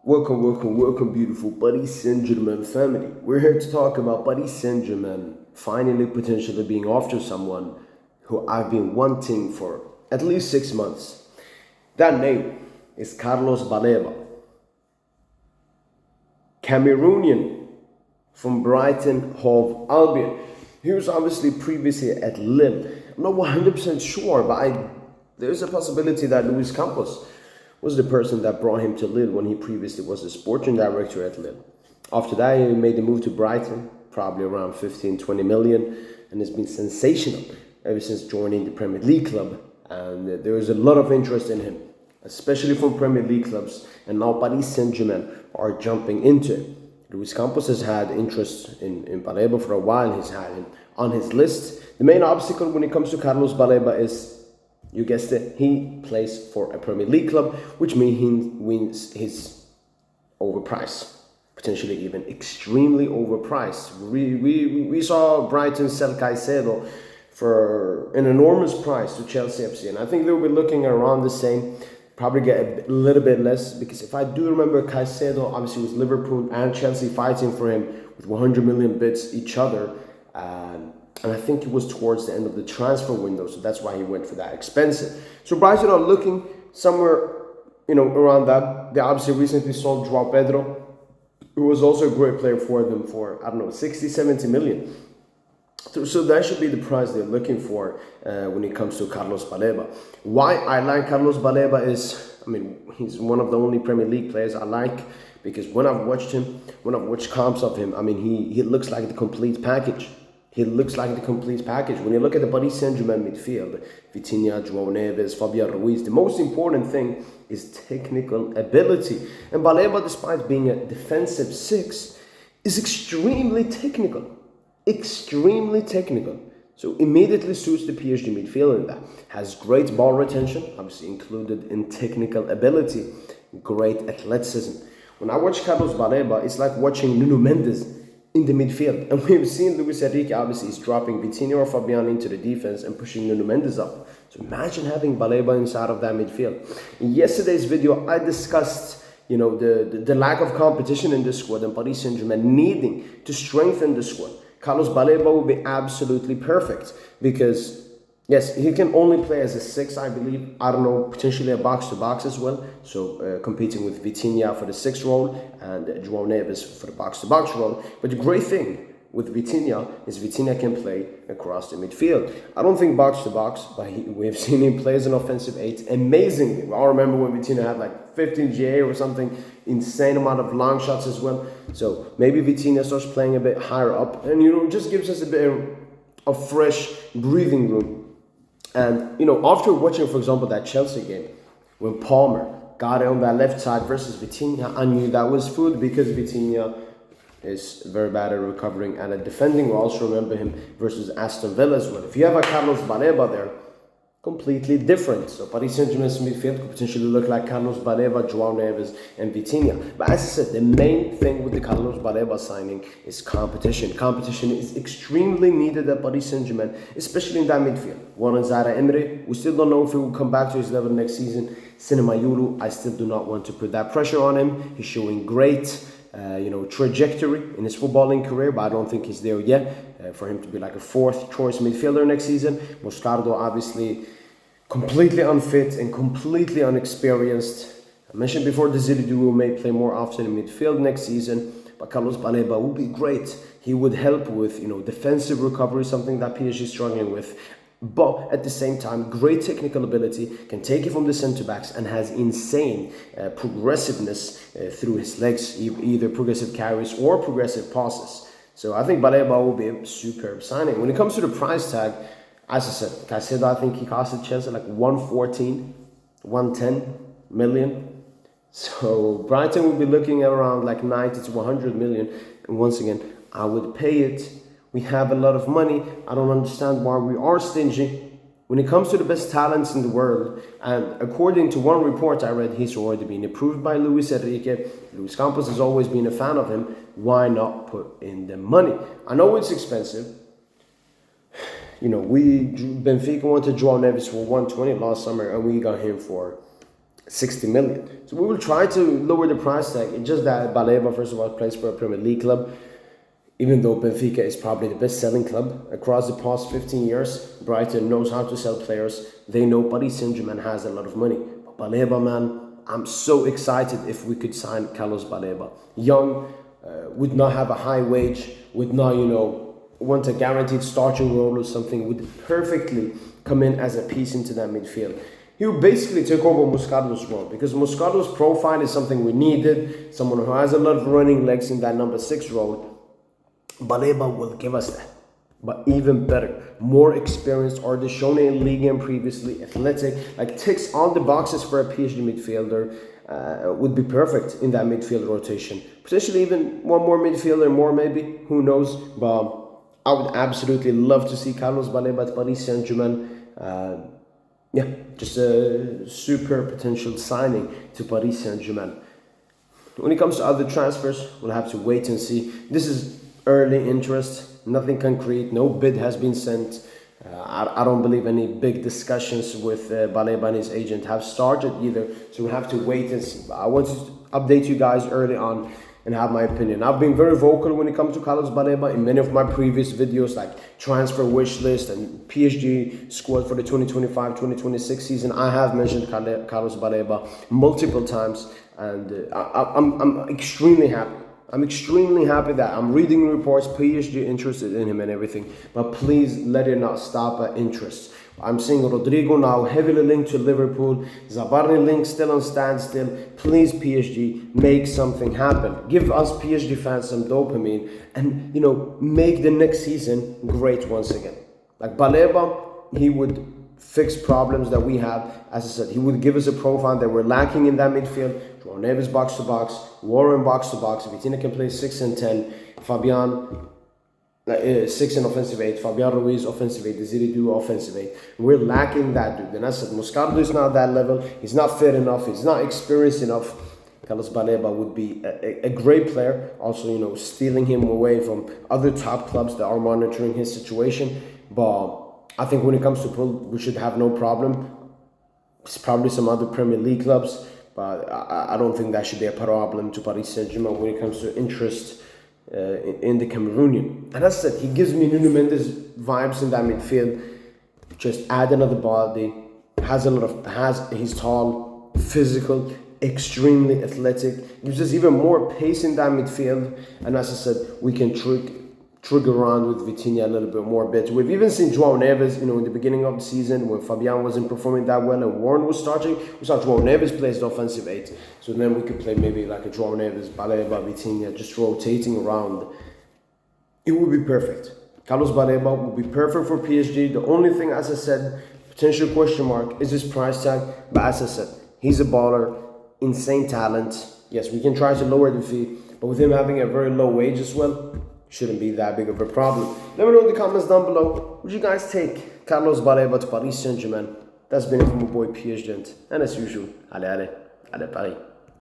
Welcome, beautiful Paris Saint Germain family. We're here to talk about Paris Saint Germain finally potentially being after someone who I've been wanting for at least 6 months. That name is Carlos Baleba, Cameroonian from Brighton Hove Albion. He was obviously previously at Lille. I'm not 100% sure, but there's a possibility that Luis Campos was the person that brought him to Lille when he previously was the sporting director at Lille. After that, he made the move to Brighton, probably around 15-20 million, and it's been sensational ever since joining the Premier League club. And there is a lot of interest in him, especially from Premier League clubs, and now Paris Saint Germain are jumping into it. Luis Campos has had interest in Baleba for a while. He's had him on his list. The main obstacle when it comes to Carlos Baleba is, you guessed it, he plays for a Premier League club, which means he's overpriced, potentially even extremely overpriced. We saw Brighton sell Caicedo for an enormous price to Chelsea FC, and I think they'll be looking around the same, probably get a little bit less, because if I do remember, Caicedo obviously was Liverpool and Chelsea fighting for him with 100 million bids each other. And I think it was towards the end of the transfer window, so that's why he went for that expensive. So Brighton are looking somewhere, around that. They obviously recently sold João Pedro, who was also a great player for them for, 60, 70 million. So that should be the price they're looking for when it comes to Carlos Baleba. Why I like Carlos Baleba is, he's one of the only Premier League players I like, because when I've watched comps of him, he looks like the complete package. He looks like the complete package. When you look at the Paris Saint Germain midfield, Vitinha, João Neves, Fabian Ruiz, the most important thing is technical ability. And Baleba, despite being a defensive six, is extremely technical. Extremely technical. So immediately suits the PSG midfield in that. Has great ball retention, obviously included in technical ability, great athleticism. When I watch Carlos Baleba, it's like watching Nuno Mendes in the midfield. And we've seen Luis Enrique obviously is dropping Vitinha or Fabian into the defense and pushing Nuno Mendes up. So imagine having Baleba inside of that midfield. In yesterday's video, I discussed the lack of competition in this squad and Paris Saint Germain needing to strengthen the squad. Carlos Baleba will be absolutely perfect because, yes, he can only play as a 6, I believe. I don't know, potentially a box-to-box as well. So competing with Vitinha for the 6 role and João Neves for the box-to-box role. But the great thing with Vitinha is Vitinha can play across the midfield. I don't think box-to-box, but we've seen him play as an offensive 8 amazingly. I remember when Vitinha had like 15 GA or something, insane amount of long shots as well. So maybe Vitinha starts playing a bit higher up and, just gives us a bit of fresh breathing room. And, after watching, for example, that Chelsea game, when Palmer got it on that left side versus Vitinha, I knew that was food because Vitinha is very bad at recovering and at defending. We also remember him versus Aston Villa as well. If you have a Carlos Baleba there, completely different. So Paris Saint Germain's midfield could potentially look like Carlos Baleba, João Neves, and Vitinha. But as I said, the main thing with the Carlos Baleba signing is competition. Competition is extremely needed at Paris Saint Germain, especially in that midfield. One is Zara Emery. We still don't know if he will come back to his level next season. Sinema Yulu, I still do not want to put that pressure on him. He's showing great trajectory in his footballing career, but I don't think he's there yet for him to be like a 4th choice midfielder next season. Moscardo obviously completely unfit and completely unexperienced. I mentioned before the Ziri duo may play more often in midfield next season, but Carlos Baleba would be great. He would help with defensive recovery, something that PSG is struggling with. But at the same time, great technical ability, can take it from the centre-backs and has insane progressiveness through his legs, either progressive carries or progressive passes. So I think Baleba will be a superb signing. When it comes to the price tag, as I said, Caicedo, I think he costed Chelsea like 114, 110 million. So Brighton will be looking at around like 90 to 100 million. And once again, I would pay it. We have a lot of money. I don't understand why we are stingy. When it comes to the best talents in the world, and according to one report I read, he's already been approved by Luis Enrique. Luis Campos has always been a fan of him. Why not put in the money? I know it's expensive. Benfica wanted João Neves for 120 last summer, and we got him for 60 million. So we will try to lower the price tag. It's just that Baleba, first of all, plays for a Premier League club. Even though Benfica is probably the best-selling club across the past 15 years, Brighton knows how to sell players. They know Paris Saint Germain has a lot of money. But Baleba, man, I'm so excited if we could sign Carlos Baleba. Young, would not have a high wage, would not, want a guaranteed starting role or something, would perfectly come in as a piece into that midfield. He would basically take over Moscato's role, because Moscato's profile is something we needed, someone who has a lot of running legs in that number 6 role. Baleba will give us that, but even better, more experienced, already shown in League and previously, athletic, like ticks all the boxes for a PSG midfielder. Would be perfect in that midfield rotation. Potentially even one more midfielder, more maybe, who knows, but I would absolutely love to see Carlos Baleba at Paris Saint Germain. Just a super potential signing to Paris Saint Germain. When it comes to other transfers, we'll have to wait and see. This is early interest, nothing concrete, no bid has been sent. I don't believe any big discussions with Baleba and his agent have started either, so we have to wait and see. I want to update you guys early on and have my opinion. I've been very vocal when it comes to Carlos Baleba in many of my previous videos, like transfer wish list and PSG squad for the 2025-2026 season. I have mentioned Carlos Baleba multiple times, and I'm extremely happy. I'm extremely happy that I'm reading reports, PSG interested in him and everything, but please let it not stop at interest. I'm seeing Rodrigo now heavily linked to Liverpool, Zabarni linked still on standstill. Please, PSG, make something happen. Give us PSG fans some dopamine and, make the next season great once again. Like Baleba, he would fix problems that we have. As I said, he would give us a profile that we're lacking in that midfield. João Neves box to box, Warren box to box. Vitinha can play 6 and 10. Fabian 6 and offensive 8. Fabian Ruiz offensive 8. Desiree Due offensive 8. We're lacking that dude. And I said, Moscato is not that level. He's not fit enough. He's not experienced enough. Carlos Baleba would be a great player. Also, stealing him away from other top clubs that are monitoring his situation. But I think when it comes to pull, we should have no problem. It's probably some other Premier League clubs, but I don't think that should be a problem to Paris Saint Germain when it comes to interest in the Cameroonian. And as I said, he gives me Nuno Mendes vibes in that midfield. Just add another body. He's tall, physical, extremely athletic. Gives us even more pace in that midfield. And as I said, we can trigger around with Vitinha a little bit more better. We've even seen João Neves, in the beginning of the season when Fabian wasn't performing that well and Warren was starting. We saw João Neves plays the offensive 8. So then we could play maybe like a João Neves, Baleba, Vitinha, just rotating around. It would be perfect. Carlos Baleba would be perfect for PSG. The only thing, as I said, potential question mark is his price tag. But as I said, he's a baller, insane talent. Yes, we can try to lower the fee, but with him having a very low wage as well, shouldn't be that big of a problem. Let me know in the comments down below. Would you guys take Carlos Baleba to Paris Saint Germain? That's been it from my boy PSG, and as usual, allez, Paris.